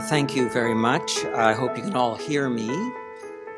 Thank you very much. I hope you can all hear me.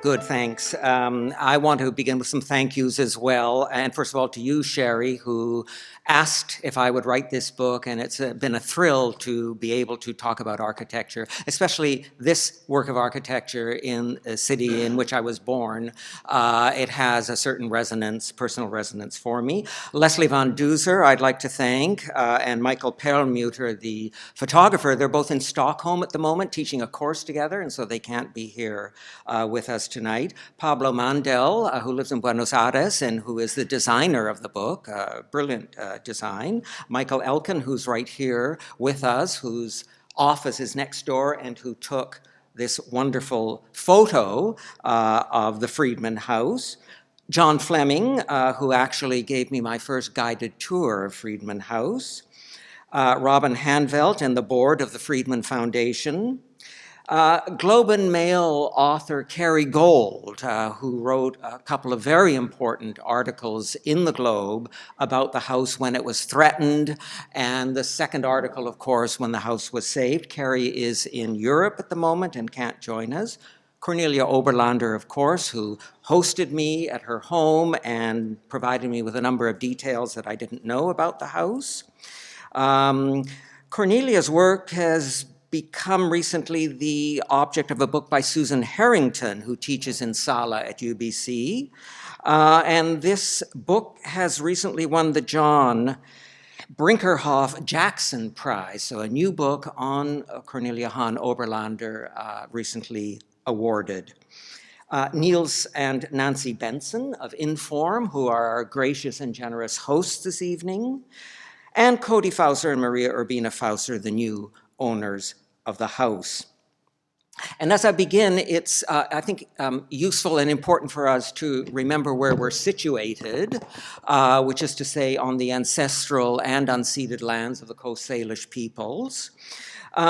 Good, thanks. I want to begin with some thank yous as well. And first of all, to you, Sherry, who asked if I would write this book, and it's been a thrill to be able to talk about architecture, especially this work of architecture in a city in which I was born. It has a certain resonance, personal resonance for me. Leslie Van Duzer, I'd like to thank, and Michael Perlmutter, the photographer. They're both in Stockholm at the moment, teaching a course together, and so they can't be here with us tonight. Pablo Mandel, who lives in Buenos Aires and who is the designer of the book, brilliant design. Michael Elkin, who's right here with us, whose office is next door and who took this wonderful photo of the Friedman House. John Fleming, who actually gave me my first guided tour of Friedman House. Robin Hanvelt and the board of the Friedman Foundation. Globe and Mail author Kerry Gold, who wrote a couple of very important articles in the Globe about the house when it was threatened, and the second article, of course, when the house was saved. Kerry is in Europe at the moment and can't join us. Cornelia Oberlander, of course, who hosted me at her home and provided me with a number of details that I didn't know about the house. Cornelia's work has become recently the object of a book by Susan Harrington, who teaches in SALA at UBC. And this book has recently won the John Brinkerhoff Jackson Prize, so a new book on Cornelia Hahn Oberlander, recently awarded. Niels and Nancy Benson of Inform, who are our gracious and generous hosts this evening, and Cody Fauser and Maria Urbina Fauser, the new owners of the house. And as I begin, it's, I think, useful and important for us to remember where we're situated, which is to say on the ancestral and unceded lands of the Coast Salish peoples.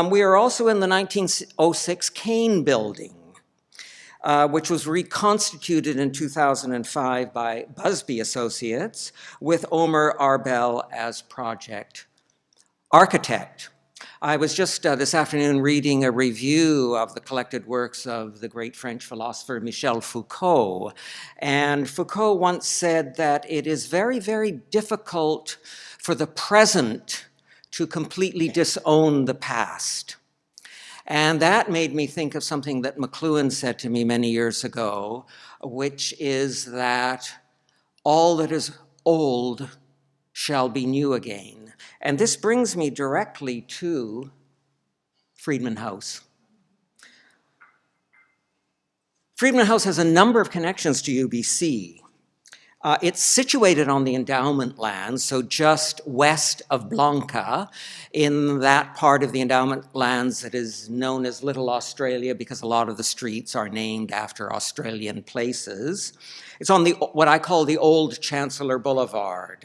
We are also in the 1906 Kane Building, which was reconstituted in 2005 by Busby Associates with Omer Arbel as project architect. I was just this afternoon reading a review of the collected works of the great French philosopher Michel Foucault. And Foucault once said that it is very, very difficult for the present to completely disown the past. And that made me think of something that McLuhan said to me many years ago, which is that all that is old shall be new again. And this brings me directly to Friedman House. Friedman House has a number of connections to UBC. It's situated on the endowment lands, so just west of Blanca, in that part of the endowment lands that is known as Little Australia because a lot of the streets are named after Australian places. It's on what I call the old Chancellor Boulevard,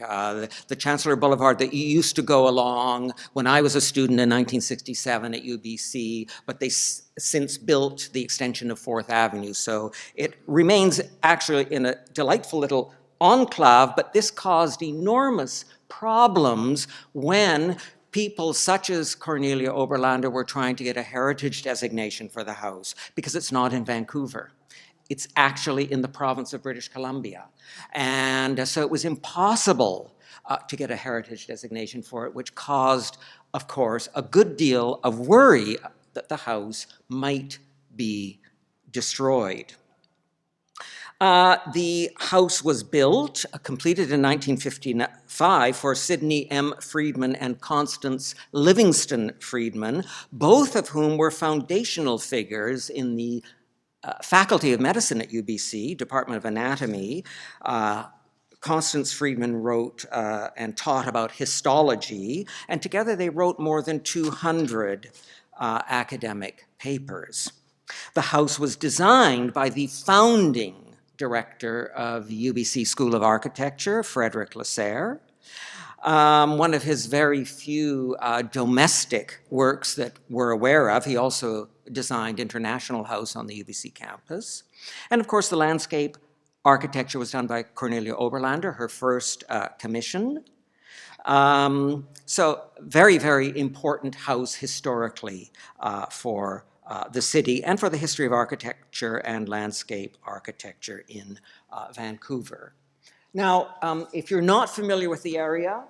the Chancellor Boulevard that you used to go along when I was a student in 1967 at UBC, but they since built the extension of 4th Avenue. So it remains actually in a delightful little enclave, but this caused enormous problems when people such as Cornelia Oberlander were trying to get a heritage designation for the house, because it's not in Vancouver. It's actually in the province of British Columbia. And so it was impossible to get a heritage designation for it, which caused, of course, a good deal of worry that the house might be destroyed. The house was built, completed in 1955 for Sidney M. Friedman and Constance Livingston Friedman, both of whom were foundational figures in the Faculty of Medicine at UBC, Department of Anatomy. Constance Friedman wrote and taught about histology, and together they wrote more than 200 academic papers. The house was designed by the founding director of the UBC School of Architecture, Frederick Lasserre. One of his very few domestic works that we're aware of. He also designed International House on the UBC campus. And of course, the landscape architecture was done by Cornelia Oberlander, her first commission. So very, very important house historically for the city and for the history of architecture and landscape architecture in Vancouver. Now, if you're not familiar with the area,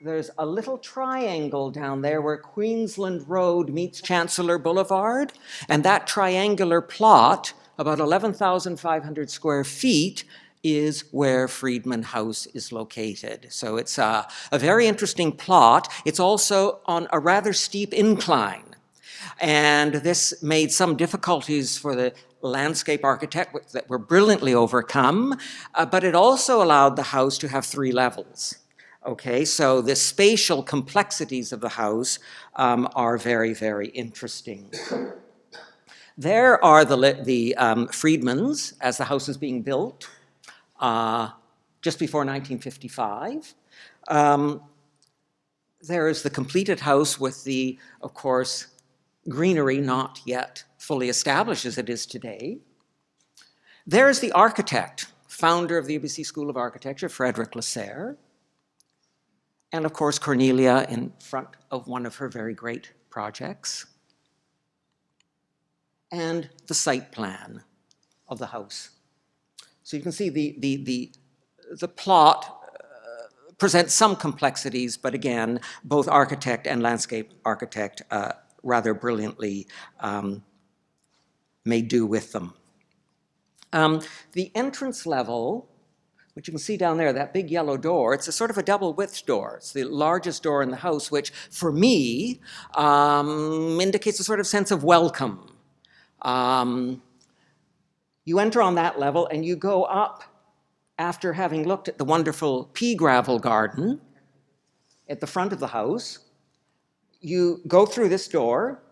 there's a little triangle down there where Queensland Road meets Chancellor Boulevard, and that triangular plot, about 11,500 square feet, is where Friedman House is located. So it's a very interesting plot. It's also on a rather steep incline. And this made some difficulties for the landscape architect that were brilliantly overcome, but it also allowed the house to have 3 levels. Okay, so the spatial complexities of the house are very, very interesting. There are the Friedmans as the house is being built just before 1955. There is the completed house with the, of course, greenery not yet fully established as it is today. There is the architect, founder of the UBC School of Architecture, Frederick Lasserre. And of course, Cornelia in front of one of her very great projects. And the site plan of the house. So you can see the plot presents some complexities, but again, both architect and landscape architect rather brilliantly made do with them. The entrance level, which you can see down there, that big yellow door, it's a sort of a double width door. It's the largest door in the house, which for me indicates a sort of sense of welcome. You enter on that level and you go up after having looked at the wonderful pea gravel garden at the front of the house. You go through this door.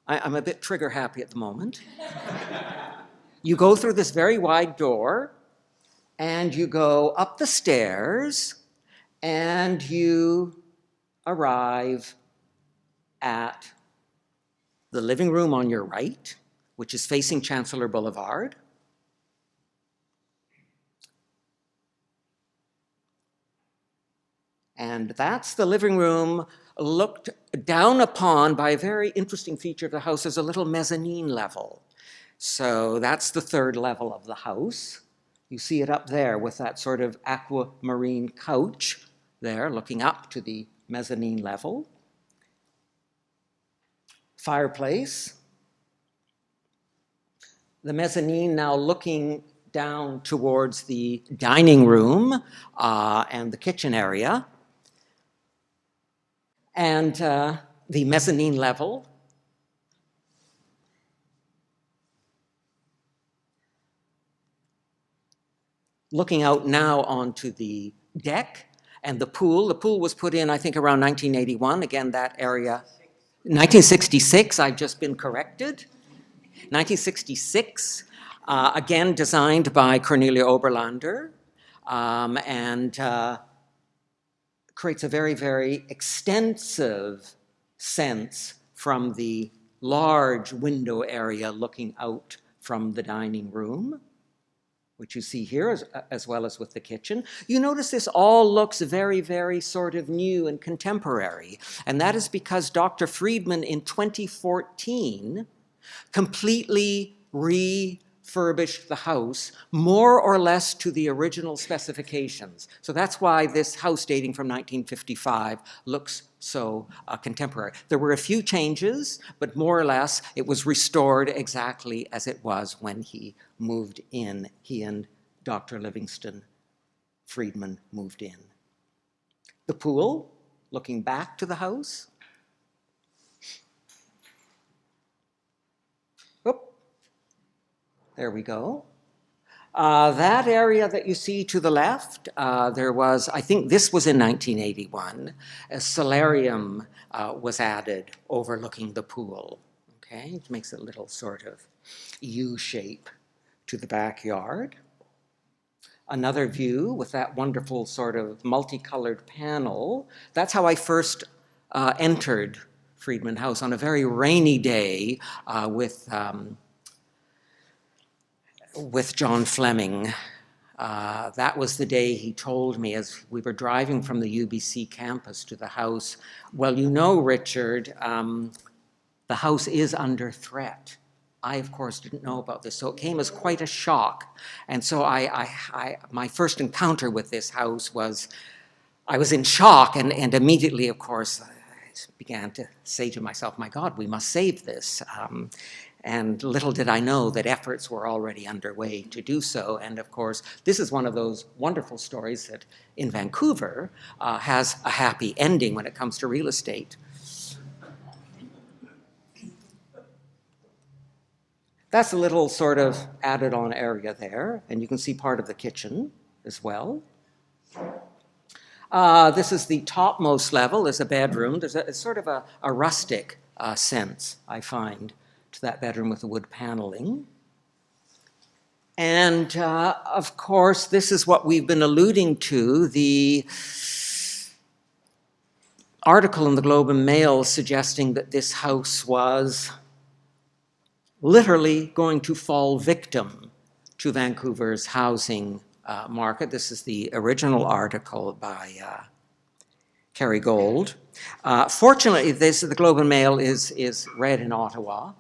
I'm a bit trigger happy at the moment. You go through this very wide door and you go up the stairs and you arrive at the living room on your right, which is facing Chancellor Boulevard. And that's the living room looked down upon by a very interesting feature of the house as a little mezzanine level. So that's the 3rd level of the house. You see it up there with that sort of aquamarine couch there looking up to the mezzanine level. Fireplace. The mezzanine now looking down towards the dining room and the kitchen area. And the mezzanine level. Looking out now onto the deck and the pool. The pool was put in, I think, around 1981. Again, that area. 1966, I've just been corrected. 1966, again designed by Cornelia Oberlander, and creates a very, very extensive sense from the large window area looking out from the dining room, which you see here as well as with the kitchen. You notice this all looks very, very sort of new and contemporary, and that is because Dr. Friedman in 2014 completely refurbished the house more or less to the original specifications. So that's why this house dating from 1955 looks so contemporary. There were a few changes, but more or less it was restored exactly as it was when he moved in. He and Dr. Livingston Friedman moved in. The pool, looking back to the house. Oop. There we go. That area that you see to the left, there was, I think this was in 1981, a solarium was added overlooking the pool. Okay, it makes a little sort of U shape to the backyard. Another view with that wonderful sort of multicolored panel. That's how I first entered Friedman House on a very rainy day with John Fleming That was the day he told me as we were driving from the UBC campus to the house, well, you know, Richard, the house is under threat. I, of course, didn't know about this, so it came as quite a shock. And so my first encounter with this house was, I was in shock, and immediately, of course, I began to say to myself, my God, we must save this. And little did I know that efforts were already underway to do so. And of course, this is one of those wonderful stories that in Vancouver has a happy ending when it comes to real estate. That's a little sort of added on area there, and you can see part of the kitchen as well. This is the topmost level, is a bedroom. There's a sort of a rustic sense, I find, to that bedroom with the wood paneling. And of course, this is what we've been alluding to, the article in the Globe and Mail suggesting that this house was literally going to fall victim to Vancouver's housing market. This is the original article by Kerry Gold. Fortunately, the Globe and Mail is read in Ottawa,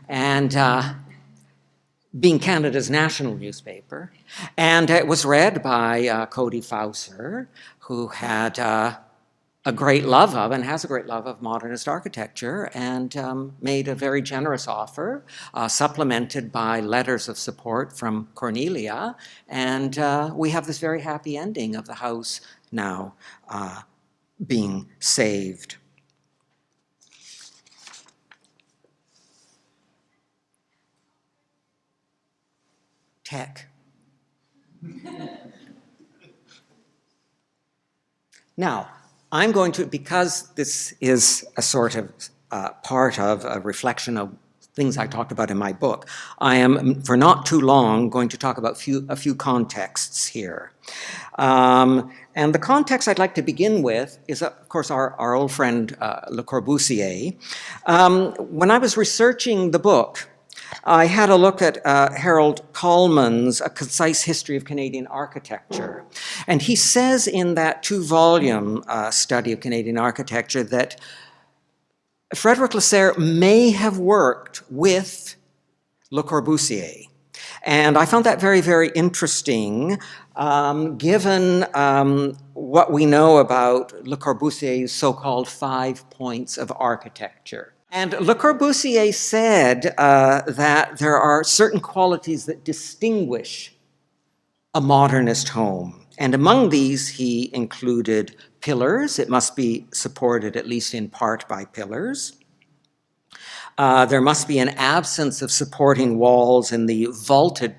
and being Canada's national newspaper, and it was read by Cody Fauser, who had a great love of, and has a great love of, modernist architecture, and made a very generous offer, supplemented by letters of support from Cornelia, and we have this very happy ending of the house now being saved. Tech. Now, I'm going to, because this is a sort of part of a reflection of things I talked about in my book, I am, for not too long, going to talk about a few contexts here. And the context I'd like to begin with is, of course, our old friend Le Corbusier. When I was researching the book, I had a look at Harold Coleman's A Concise History of Canadian Architecture. And he says in that 2-volume study of Canadian architecture that Frederic Lasserre may have worked with Le Corbusier. And I found that very, very interesting, given what we know about Le Corbusier's so-called 5 points of architecture. And Le Corbusier said that there are certain qualities that distinguish a modernist home. And among these, he included pillars. It must be supported at least in part by pillars. There must be an absence of supporting walls in the vaulted,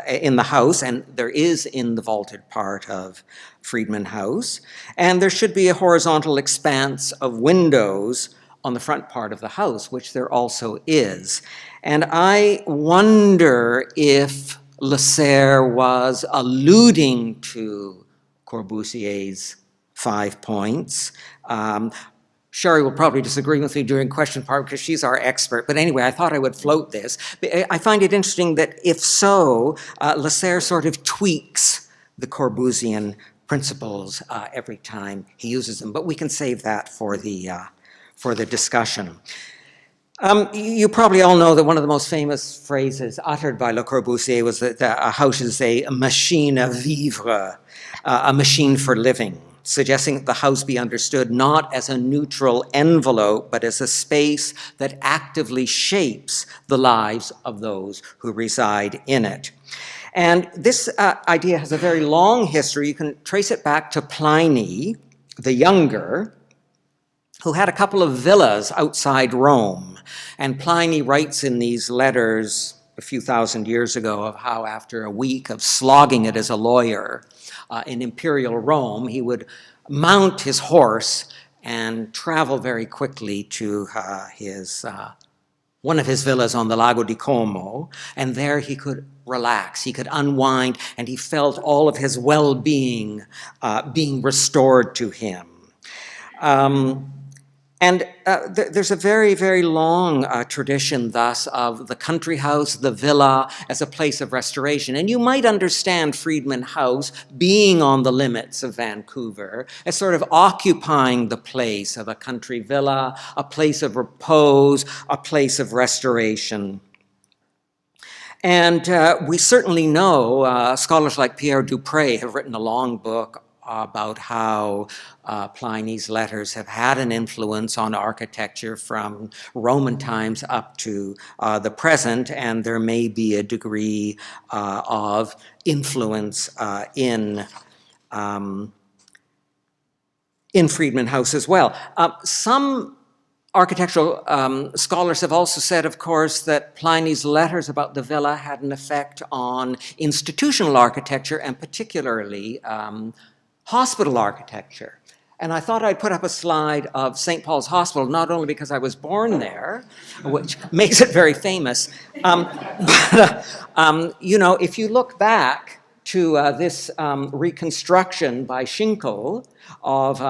in the house, and there is in the vaulted part of Friedman House. And there should be a horizontal expanse of windows on the front part of the house, which there also is. And I wonder if Lasserre was alluding to Corbusier's 5 points. Sherry will probably disagree with me during question part because she's our expert, but anyway, I thought I would float this. I find it interesting that if so, Lasserre sort of tweaks the Corbusian principles every time he uses them, but we can save that for the discussion. You probably all know that one of the most famous phrases uttered by Le Corbusier was that a house is a machine à vivre, a machine for living, suggesting that the house be understood not as a neutral envelope, but as a space that actively shapes the lives of those who reside in it. And this idea has a very long history. You can trace it back to Pliny the Younger, who had a couple of villas outside Rome. And Pliny writes in these letters a few thousand years ago of how after a week of slogging it as a lawyer in imperial Rome, he would mount his horse and travel very quickly to one of his villas on the Lago di Como, and there he could relax, he could unwind, and he felt all of his well-being being restored to him. And there's a very, very long tradition, thus, of the country house, the villa, as a place of restoration. And you might understand Friedman House being on the limits of Vancouver as sort of occupying the place of a country villa, a place of repose, a place of restoration. And we certainly know, scholars like Pierre Dupré have written a long book about how Pliny's letters have had an influence on architecture from Roman times up to the present, and there may be a degree of influence in Friedman House as well. Some architectural scholars have also said, of course, that Pliny's letters about the villa had an effect on institutional architecture, and particularly hospital architecture. And I thought I'd put up a slide of St. Paul's Hospital, not only because I was born there, which makes it very famous, but, you know, if you look back to this reconstruction by Schinkel of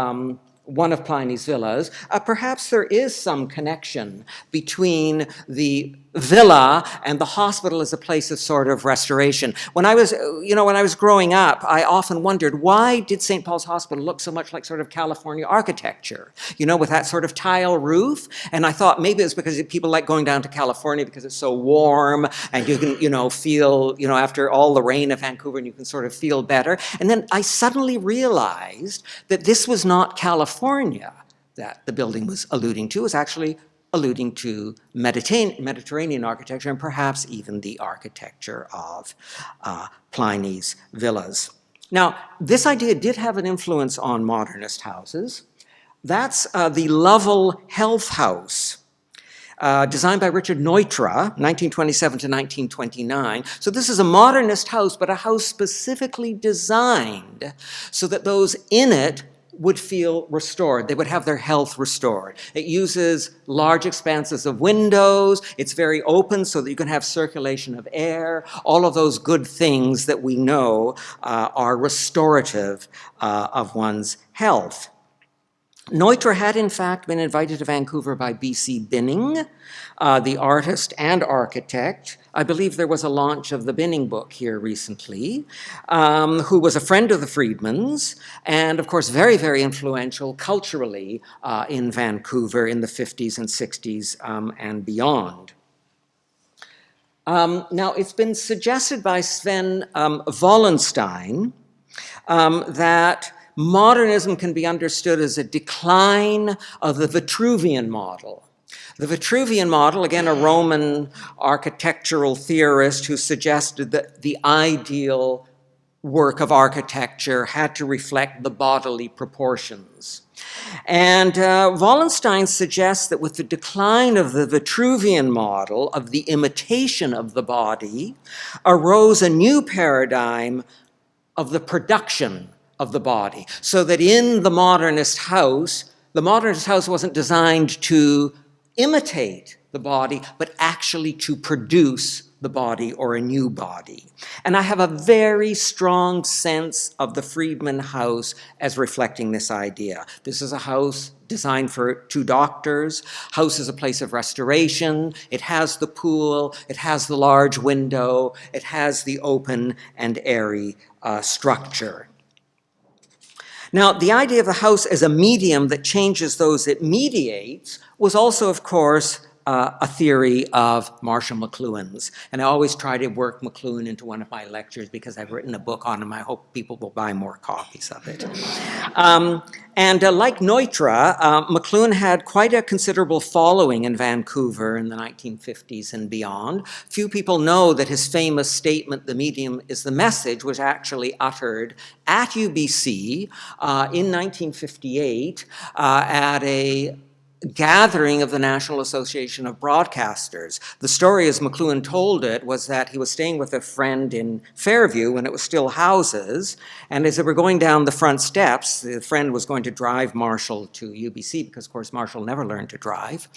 one of Pliny's villas, perhaps there is some connection between the villa and the hospital as a place of sort of restoration. When I was growing up, I often wondered, why did St. Paul's Hospital look so much like sort of California architecture, you know, with that sort of tile roof? And I thought maybe it's because people like going down to California because it's so warm and you can, you know, feel, you know, after all the rain of Vancouver, and you can sort of feel better. And then I suddenly realized that this was not California that the building was alluding to. It was actually alluding to Mediterranean architecture, and perhaps even the architecture of Pliny's villas. Now, this idea did have an influence on modernist houses. That's the Lovell Health House, designed by Richard Neutra, 1927 to 1929. So this is a modernist house, but a house specifically designed so that those in it would feel restored. They would have their health restored. It uses large expanses of windows. It's very open so that you can have circulation of air. All of those good things that we know are restorative of one's health. Neutra had, in fact, been invited to Vancouver by B.C. Binning, the artist and architect. I believe there was a launch of the Binning book here recently, who was a friend of the Friedmans, and of course very, very influential culturally in Vancouver in the 50s and 60s and beyond. Now, it's been suggested by Sven Wallenstein that modernism can be understood as a decline of the Vitruvian model. The Vitruvian model, again, a Roman architectural theorist who suggested that the ideal work of architecture had to reflect the bodily proportions. And Wallenstein suggests that with the decline of the Vitruvian model, of the imitation of the body, arose a new paradigm of the production of the body. So that in the modernist house wasn't designed to imitate the body, but actually to produce the body or a new body. And I have a very strong sense of the Friedman House as reflecting this idea. This is a house designed for 2 doctors. House is a place of restoration. It has the pool. It has the large window. It has the open and airy structure. Now, the idea of the house as a medium that changes those it mediates was also, of course, a theory of Marshall McLuhan's. And I always try to work McLuhan into one of my lectures because I've written a book on him. I hope people will buy more copies of it. Like Neutra, McLuhan had quite a considerable following in Vancouver in the 1950s and beyond. Few people know that his famous statement, "The medium is the message," was actually uttered at UBC in 1958 at a gathering of the National Association of Broadcasters. The story, as McLuhan told it, was that he was staying with a friend in Fairview when it was still houses, and as they were going down the front steps, the friend was going to drive Marshall to UBC, because of course Marshall never learned to drive.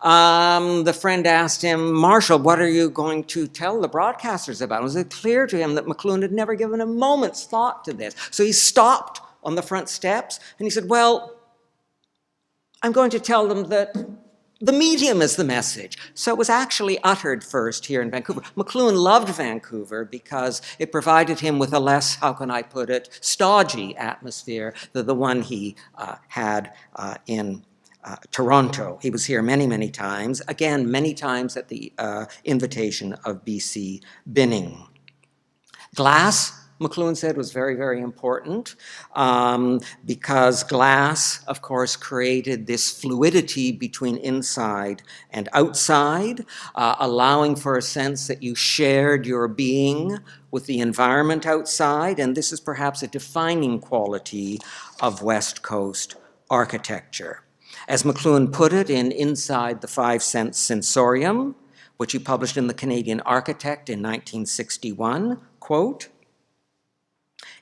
The friend asked him, "Marshall, what are you going to tell the broadcasters about?" It was clear to him that McLuhan had never given a moment's thought to this. So he stopped on the front steps and he said, "Well, I'm going to tell them that the medium is the message. So it was actually uttered first here in Vancouver. McLuhan loved Vancouver because it provided him with a less, how can I put it, stodgy atmosphere than the one he had in Toronto. He was here many, many times, again, many times at the invitation of B.C. Binning. Glass, McLuhan said, was very, very important because glass, of course, created this fluidity between inside and outside, allowing for a sense that you shared your being with the environment outside, and this is perhaps a defining quality of West Coast architecture. As McLuhan put it in Inside the 5-Cent Sensorium, which he published in the Canadian Architect in 1961, quote,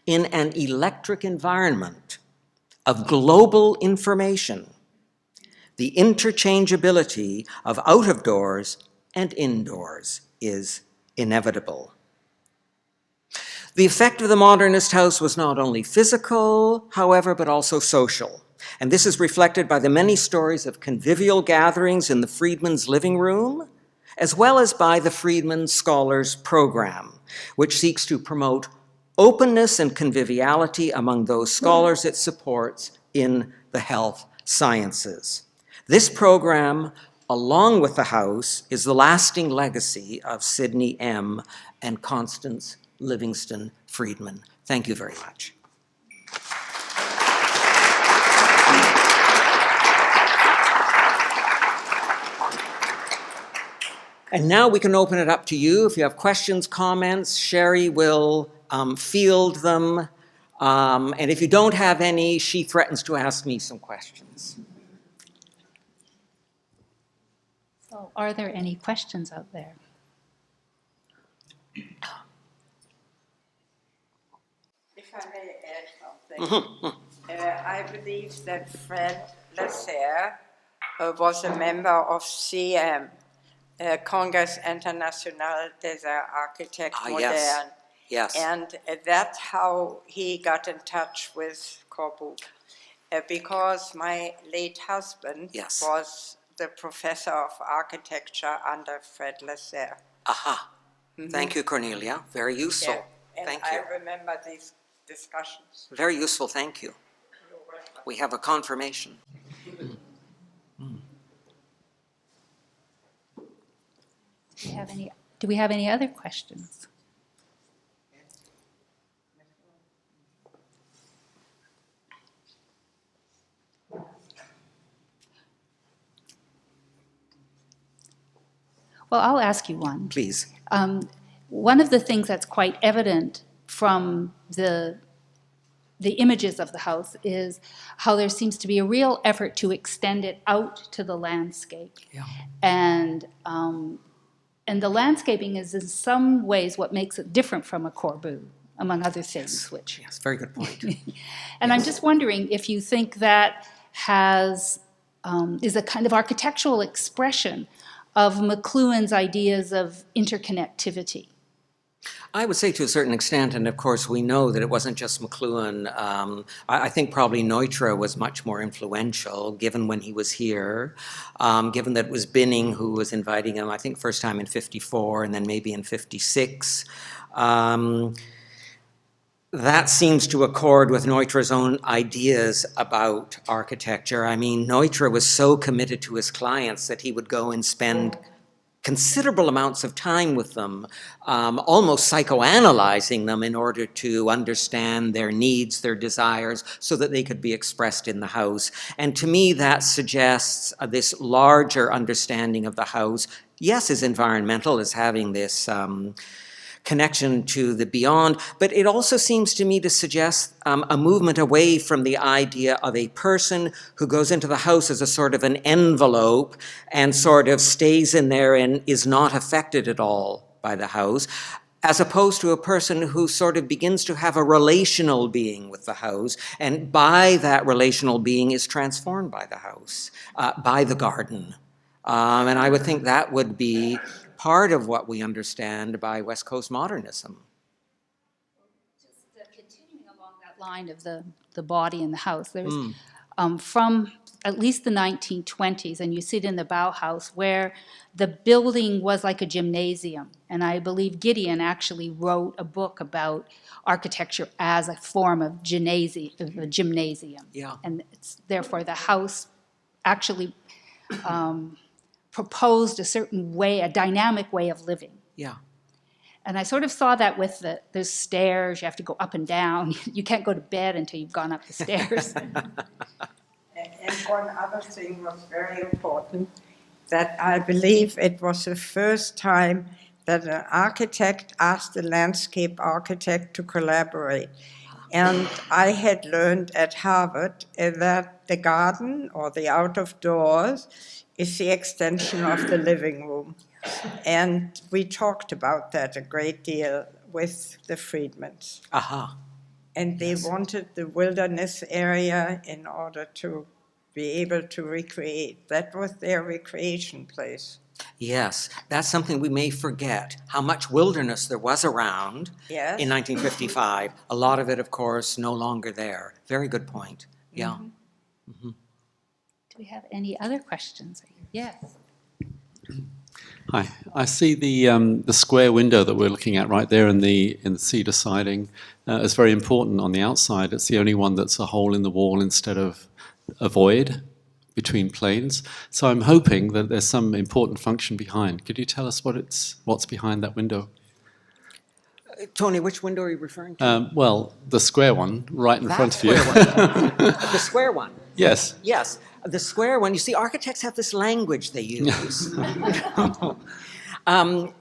"In an electric environment of global information, the interchangeability of out of doors and indoors is inevitable." The effect of the modernist house was not only physical, however, but also social. And this is reflected by the many stories of convivial gatherings in the Friedman's living room, as well as by the Friedman Scholars Program, which seeks to promote openness and conviviality among those scholars it supports in the health sciences. This program, along with the house, is the lasting legacy of Sidney M. and Constance Livingston Friedman. Thank you very much. And now we can open it up to you. If you have questions, comments, Sherry will field them. And if you don't have any, she threatens to ask me some questions. So are there any questions out there? If I may add something, I believe that Fred Lasserre was a member of CM, Congrès International des Architectes Modernes. Yes. And that's how he got in touch with Corbu, because my late husband was the professor of architecture under Fred Lasserre. Aha. Thank you, Cornelia. Very useful. Yeah. And thank you. I remember these discussions. Very useful, thank you. We have a confirmation. Do we have any other questions? Well, I'll ask you one. Please. One of the things that's quite evident from the images of the house is how there seems to be a real effort to extend it out to the landscape. Yeah. And the landscaping is in some ways what makes it different from a Corbu, among other things. Yes, very good point. And I'm just wondering if you think that is a kind of architectural expression of McLuhan's ideas of interconnectivity. I would say to a certain extent, and of course we know that it wasn't just McLuhan. I think probably Neutra was much more influential, given when he was here, given that it was Binning who was inviting him, I think first time in 54 and then maybe in 56. That seems to accord with Neutra's own ideas about architecture. I mean, Neutra was so committed to his clients that he would go and spend considerable amounts of time with them, almost psychoanalyzing them in order to understand their needs, their desires, so that they could be expressed in the house. And to me, that suggests this larger understanding of the house, yes, as environmental, as having this connection to the beyond, but it also seems to me to suggest a movement away from the idea of a person who goes into the house as a sort of an envelope and sort of stays in there and is not affected at all by the house, as opposed to a person who sort of begins to have a relational being with the house, and by that relational being is transformed by the house, by the garden. And I would think that would be part of what we understand by West Coast modernism. Just continuing along that line of the body and the house, there's from at least the 1920s, and you see it in the Bauhaus, where the building was like a gymnasium. And I believe Gideon actually wrote a book about architecture as a form of a gymnasium. Yeah. And therefore the house actually proposed a certain way, a dynamic way of living. Yeah. And I sort of saw that with there's stairs, you have to go up and down. You can't go to bed until you've gone up the stairs. And one other thing was very important, that I believe it was the first time that an architect asked a landscape architect to collaborate. And I had learned at Harvard that the garden or the out of doors is the extension of the living room. And we talked about that a great deal with the Friedmans. Aha. And they wanted the wilderness area in order to be able to recreate. That was their recreation place. Yes, that's something we may forget, how much wilderness there was around Yes. in 1955. A lot of it, of course, no longer there. Very good point. Yeah. Do we have any other questions? Yes. Hi, I see the square window that we're looking at right there in the cedar siding is very important on the outside. It's the only one that's a hole in the wall instead of a void between planes. So I'm hoping that there's some important function behind. Could you tell us what's behind that window? Tony, which window are you referring to? Well, the square one right in front of you. The square one. Yes. Yes, the square one. You see, architects have this language they use. I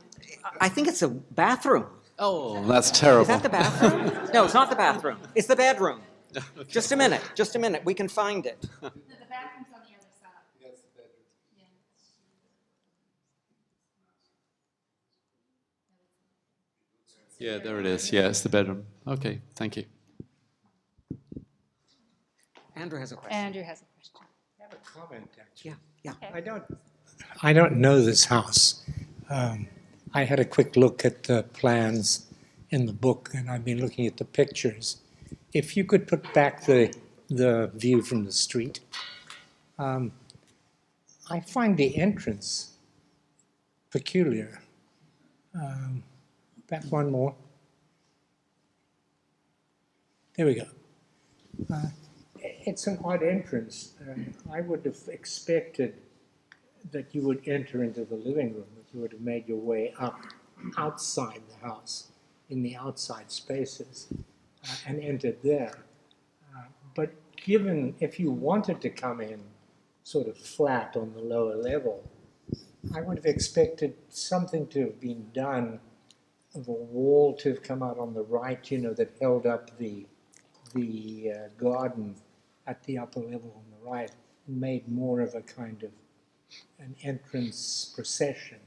think it's a bathroom. Oh, that's terrible. Is that the bathroom? No, it's not the bathroom. It's the bedroom. Okay. Just a minute. We can find it. No, the bathroom's on the other side. That's the bedroom. Yeah, there it is. Yeah, it's the bedroom. Okay, thank you. Andrew has a question. Andrew has a question. I have a comment, actually. Yeah. I don't know this house. I had a quick look at the plans in the book, and I've been looking at the pictures. If you could put back the view from the street, I find the entrance peculiar. Back one more. There we go. It's an odd entrance. I would have expected that you would enter into the living room, that you would have made your way up outside the house, in the outside spaces, and entered there. But given, if you wanted to come in sort of flat on the lower level, I would have expected something to have been done, of a wall to have come out on the right, you know, that held up the garden at the upper level on the right, and made more of a kind of an entrance procession,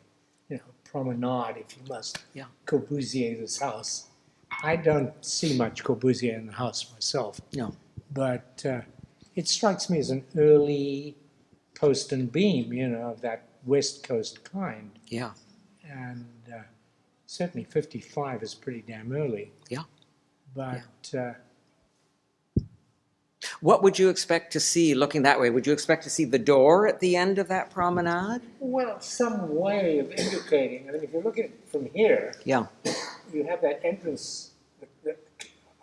you know, promenade, if you must, Corbusier this house. I don't see much Corbusier in the house myself. No. But it strikes me as an early post and beam, you know, of that West Coast kind. Yeah. And certainly 55 is pretty damn early. Yeah. But What would you expect to see looking that way? Would you expect to see the door at the end of that promenade? well, some way of indicating. I mean, if you look at it from here, Yeah. you have that entrance,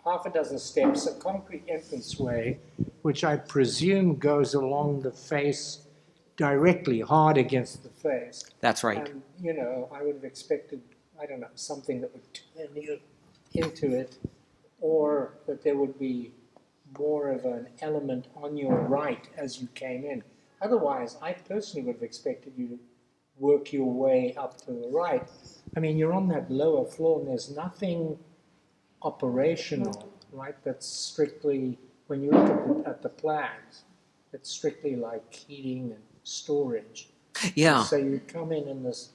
half a dozen steps, a concrete entranceway, which I presume goes along the face directly, hard against the face. That's right. And, you know, I would have expected, I don't know, something that would turn you into it, or that there would be more of an element on your right as you came in. Otherwise, I personally would have expected you to work your way up to the right. I mean, you're on that lower floor, and there's nothing operational, right? That's strictly, when you look at the plans, it's strictly like heating and storage. Yeah. So you come in this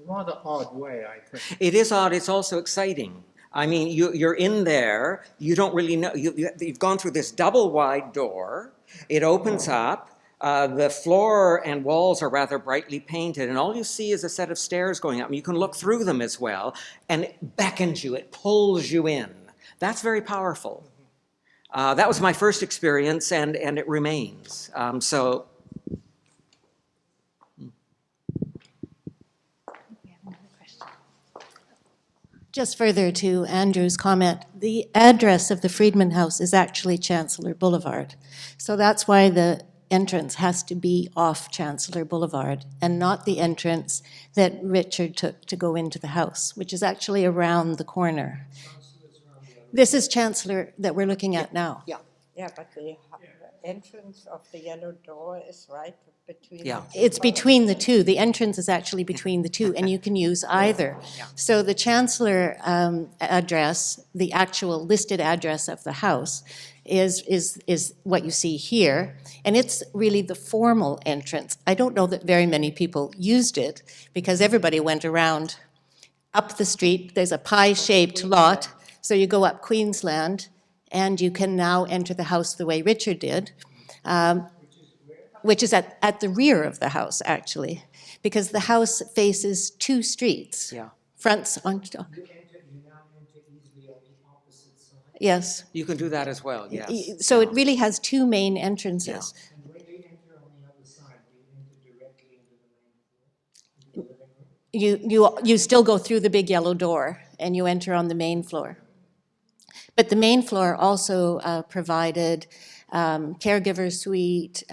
rather odd way, I think. It is odd. It's also exciting. I mean, you're in there. You don't really know. You've gone through this double wide door. It opens up. The floor and walls are rather brightly painted, and all you see is a set of stairs going up. And you can look through them as well, and it beckons you. It pulls you in. That's very powerful. That was my first experience, and it remains. So. Just further to Andrew's comment, the address of the Friedman House is actually Chancellor Boulevard. So that's why the entrance has to be off Chancellor Boulevard and not the entrance that Richard took to go into the house, which is actually around the corner. This is Chancellor that we're looking at now. Yeah. Yeah, but the entrance of the yellow door is right between. Yeah. The two It's between the two. The entrance is actually between the two, and you can use either. Yeah. So the Chancellor address, the actual listed address of the house, is what you see here, and it's really the formal entrance. I don't know that very many people used it because everybody went around up the street. There's a pie-shaped lot, so you go up Queensland, and you can now enter the house the way Richard did, which is at the rear of the house, actually, because the house faces two streets. Yeah. Fronts on. Yes. You can do that as well, yes. So it really has two main entrances. And when you enter on the other side, do you enter directly into the main floor? You still go through the big yellow door, and you enter on the main floor. But the main floor also provided caregiver suite,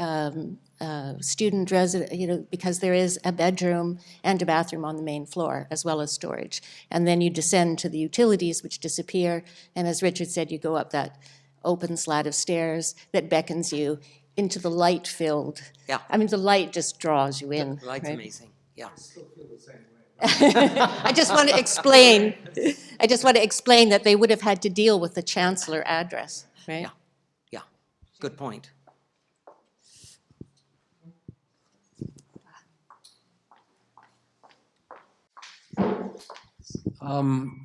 student resident, because there is a bedroom and a bathroom on the main floor, as well as storage. And then you descend to the utilities, which disappear. And as Richard said, you go up that open slat of stairs that beckons you into the light-filled. Yeah. I mean, the light just draws you in. The light's right? amazing, yeah. I just want to explain. I just want to explain that they would have had to deal with the Chancellor address, right? Yeah. Yeah, good point.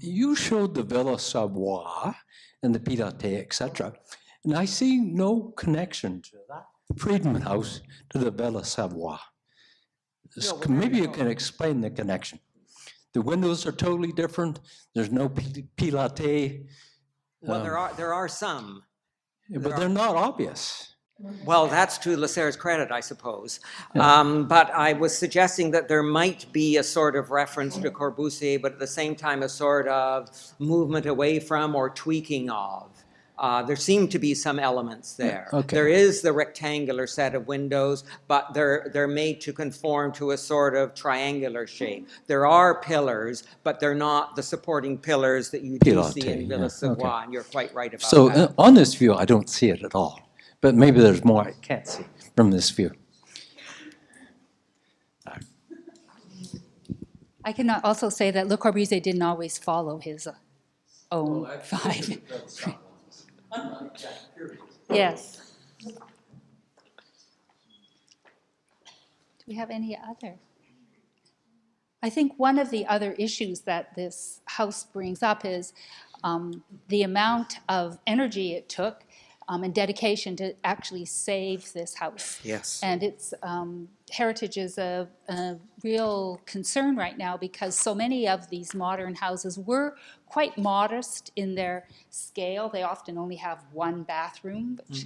You showed the Villa Savoie and the Pilaté, etc., and I see no connection to that Friedman House to the Villa Savoie. Maybe you can explain the connection. The windows are totally different. There's no Pilaté. Well, there are some. But they're not obvious. Well, that's to Lasserre's credit, I suppose. But I was suggesting that there might be a sort of reference to Corbusier, but at the same time a sort of movement away from or tweaking of. There seem to be some elements there. Okay. There is the rectangular set of windows, but they're made to conform to a sort of triangular shape. There are pillars, but they're not the supporting pillars that you do see in Villa Savoie, and you're quite right about So that. on this view, I don't see it at all. But maybe there's more I can't see from this view. I can also say that Le Corbusier didn't always follow his own five. Yes. Do we have any other? I think one of the other issues that this house brings up is the amount of energy it took and dedication to actually save this house. Yes. And its heritage is a real concern right now because so many of these modern houses were quite modest in their scale. They often only have one bathroom, which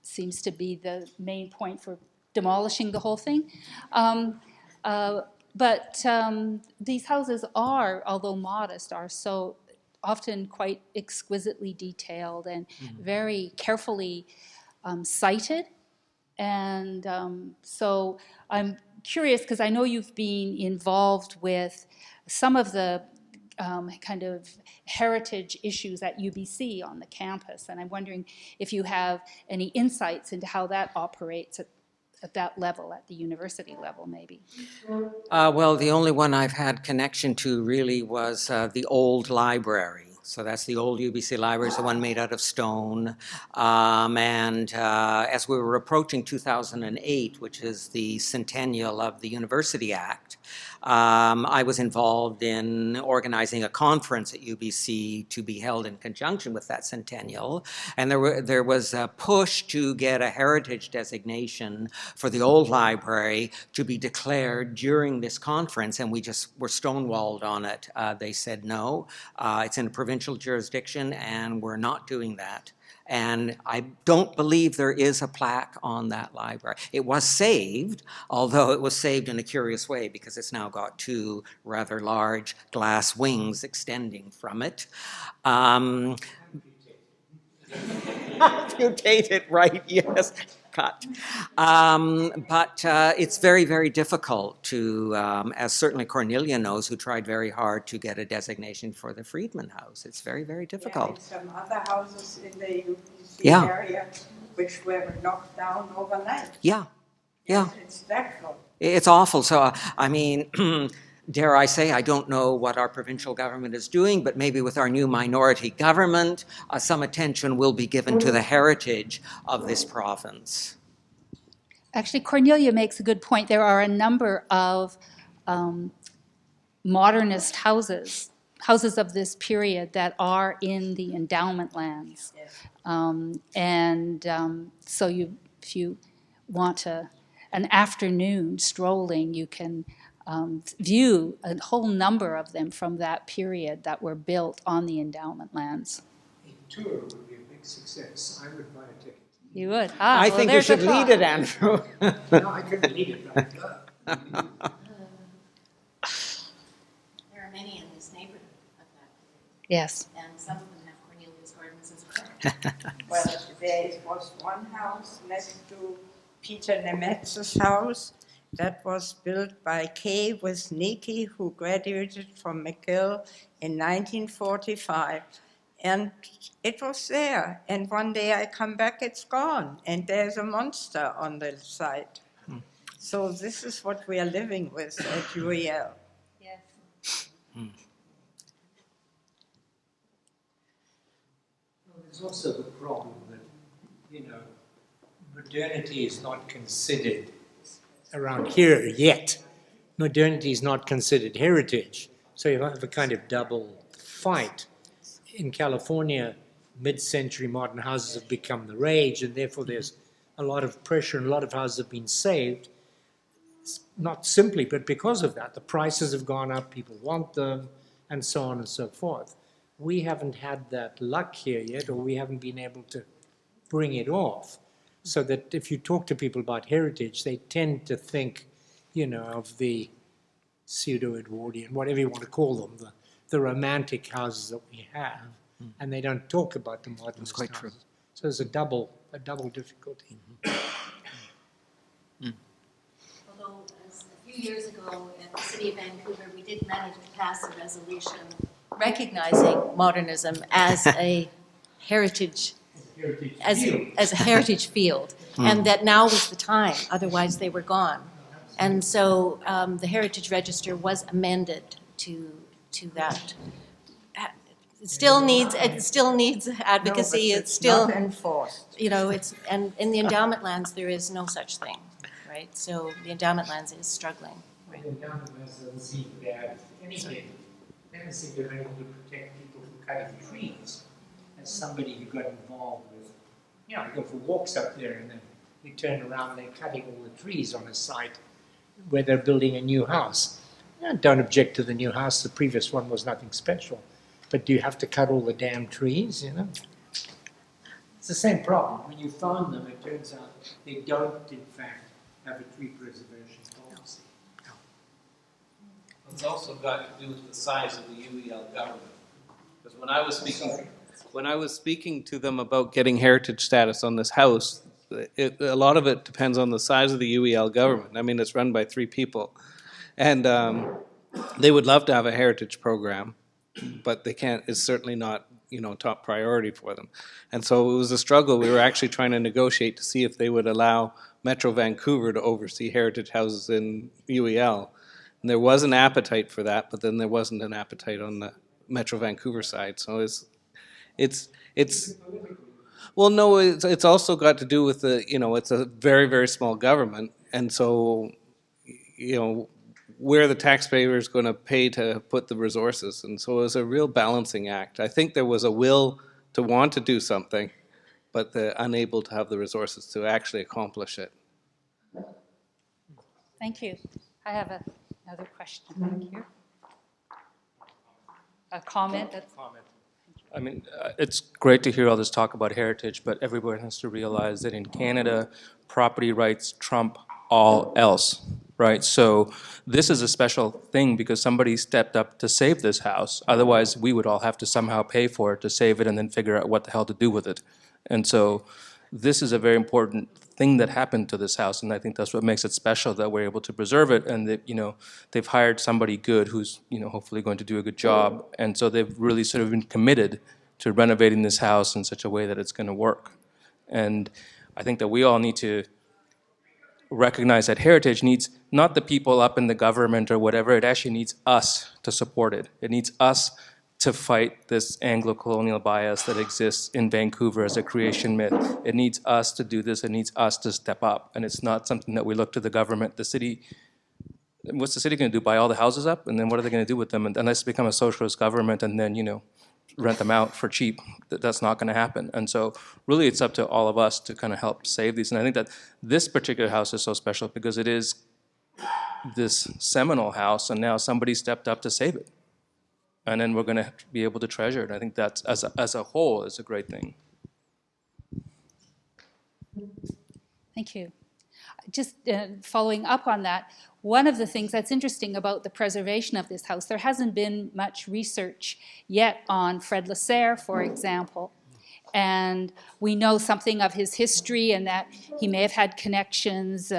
seems to be the main point for demolishing the whole thing. But these houses are, although modest, are so often quite exquisitely detailed and very carefully cited. And so I'm curious, because I know you've been involved with some of the kind of heritage issues at UBC on the campus, and I'm wondering if you have any insights into how that operates at that level, at the university level, maybe. Well, the only one I've had connection to really was the old library. So that's the old UBC library, it's the one made out of stone. And as we were approaching 2008, which is the centennial of the University Act, I was involved in organizing a conference at UBC to be held in conjunction with that centennial, and there was a push to get a heritage designation for the old library to be declared during this conference, and we just were stonewalled on it. They said no, it's in a provincial jurisdiction, and we're not doing that. And I don't believe there is a plaque on that library. It was saved, although it was saved in a curious way because it's now got two rather large glass wings extending from it. Amputated, right, yes, cut. But it's very, very difficult to, as certainly Cornelia knows, who tried very hard to get a designation for the Friedman House. It's very, very difficult. Yeah, and some other houses in the UBC Yeah. area which were knocked down overnight. Yeah, yeah. It's dreadful. It's awful. So, I mean, dare I say, I don't know what our provincial government is doing, but maybe with our new minority government, some attention will be given to the heritage of this province. Actually, Cornelia makes a good point. There are a number of modernist houses of this period that are in the endowment lands. Yes. So if you want an afternoon strolling, you can view a whole number of them from that period that were built on the endowment lands. A tour would be a big success. I would buy a ticket. You would? I think you should lead it, Andrew. No, I couldn't lead it, but I'd go. There are many in this neighborhood of that period, Yes. and some of them have Cornelius Gardens as well. Well, there was one house next to Peter Nemetz's house that was built by Kay Wisnicki, who graduated from McGill in 1945. And it was there. And one day I come back, it's gone. And there's a monster on the site. So this is what we are living with at UEL. Yes. There's also the problem that, modernity is not considered around here yet. Modernity is not considered heritage. So you have a kind of double fight. In California, mid-century modern houses have become the rage, and therefore there's a lot of pressure, and a lot of houses have been saved. Not simply, but because of that. The prices have gone up, people want them, and so on and so forth. We haven't had that luck here yet, or we haven't been able to bring it off. So that if you talk to people about heritage, they tend to think, of the pseudo-Edwardian, whatever you want to call them, the romantic houses that we have, and they don't talk about the modernist That's quite houses. true. So there's a double difficulty. Although, a few years ago at the City of Vancouver, we did manage to pass a resolution recognizing modernism as a heritage, as a heritage field, and that now was the time, otherwise they were gone. And so the Heritage Register was amended to that. It still needs advocacy. No, but it's still not enforced. and in the endowment lands there is no such thing, right? So the endowment lands is struggling. The endowment lands doesn't seem to have anything. They don't seem to be able to protect people from cutting trees. As somebody who got involved with, you go for walks up there and then you turn around and they're cutting all the trees on a site where they're building a new house. Don't object to the new house. The previous one was nothing special. But do you have to cut all the damn trees, It's the same problem. When you find them, it turns out they don't, in fact, have a tree preservation policy. It's also got to do with the size of the UEL government. Because when I was speaking to them about getting heritage status on this house, a lot of it depends on the size of the UEL government. I mean, it's run by 3 people. And they would love to have a heritage program, but they can't. It's certainly not, top priority for them. And so it was a struggle. We were actually trying to negotiate to see if they would allow Metro Vancouver to oversee heritage houses in UEL. And there was an appetite for that, but then there wasn't an appetite on the Metro Vancouver side. So it's well, no, it's also got to do with it's a very, very small government, and so, where the taxpayer is going to pay to put the resources. And so it was a real balancing act. I think there was a will to want to do something, but they're unable to have the resources to actually accomplish it. Thank you. I have another question back here. A comment? I mean, it's great to hear all this talk about heritage, but everyone has to realize that in Canada, property rights trump all else, right? So this is a special thing because somebody stepped up to save this house. Otherwise, we would all have to somehow pay for it to save it and then figure out what the hell to do with it. And so this is a very important thing that happened to this house, and I think that's what makes it special, that we're able to preserve it, and that, you know, they've hired somebody good who's, you know, hopefully going to do a good job, and so they've really sort of been committed to renovating this house in such a way that it's going to work. And I think that we all need to recognize that heritage needs not the people up in the government or whatever, it actually needs us to support it. It needs us to fight this Anglo-colonial bias that exists in Vancouver as a creation myth. It needs us to do this, it needs us to step up. And it's not something that we look to the government, the city. What's the city gonna do, buy all the houses up? And then what are they gonna do with them? And unless they become a socialist government and then, you know, rent them out for cheap, that's not gonna happen. And so really it's up to all of us to kind of help save these. And I think that this particular house is so special because it is this seminal house, and now somebody stepped up to save it. And then we're going to be able to treasure it. I think that's, as a whole, is a great thing. Thank you. Just following up on that, one of the things that's interesting about the preservation of this house, there hasn't been much research yet on Fred Lasserre, for example. And we know something of his history and that he may have had connections,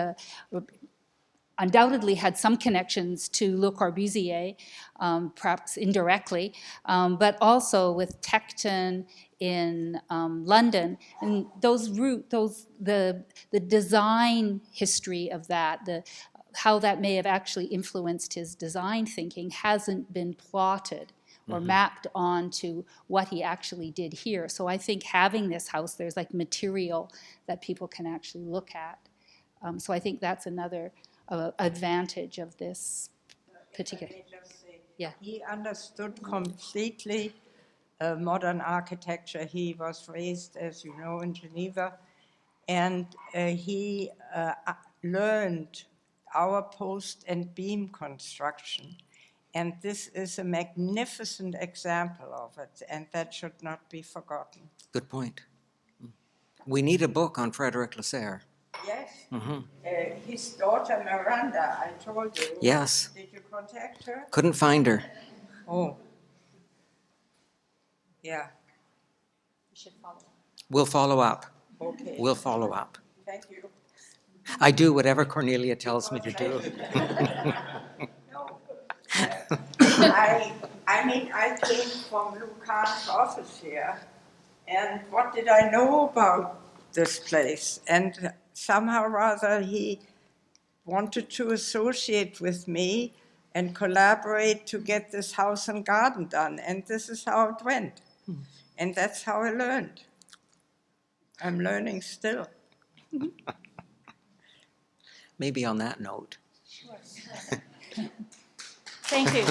undoubtedly had some connections to Le Corbusier, perhaps indirectly, but also with Tecton in London. And the design history of that, how that may have actually influenced his design thinking hasn't been plotted or mapped onto what he actually did here. So I think having this house, there's like material that people can actually look at. So I think that's another advantage of this particular. Let me just say, Yeah. he understood completely modern architecture. He was raised, as you know, in Geneva, and he learned our post and beam construction. And this is a magnificent example of it, and that should not be forgotten. Good point. We need a book on Frederick Lasserre. Yes. His daughter Miranda, I told you. Yes. Did you contact her? Couldn't find her. Oh. Yeah. We should follow up. We'll follow up. Okay. We'll follow up. Thank you. I do whatever Cornelia tells me to do. No. I mean, I came from Lucan's office here, and what did I know about this place? And somehow or other he wanted to associate with me and collaborate to get this house and garden done, and this is how it went. And that's how I learned. I'm learning still. Maybe on that note. Thank you.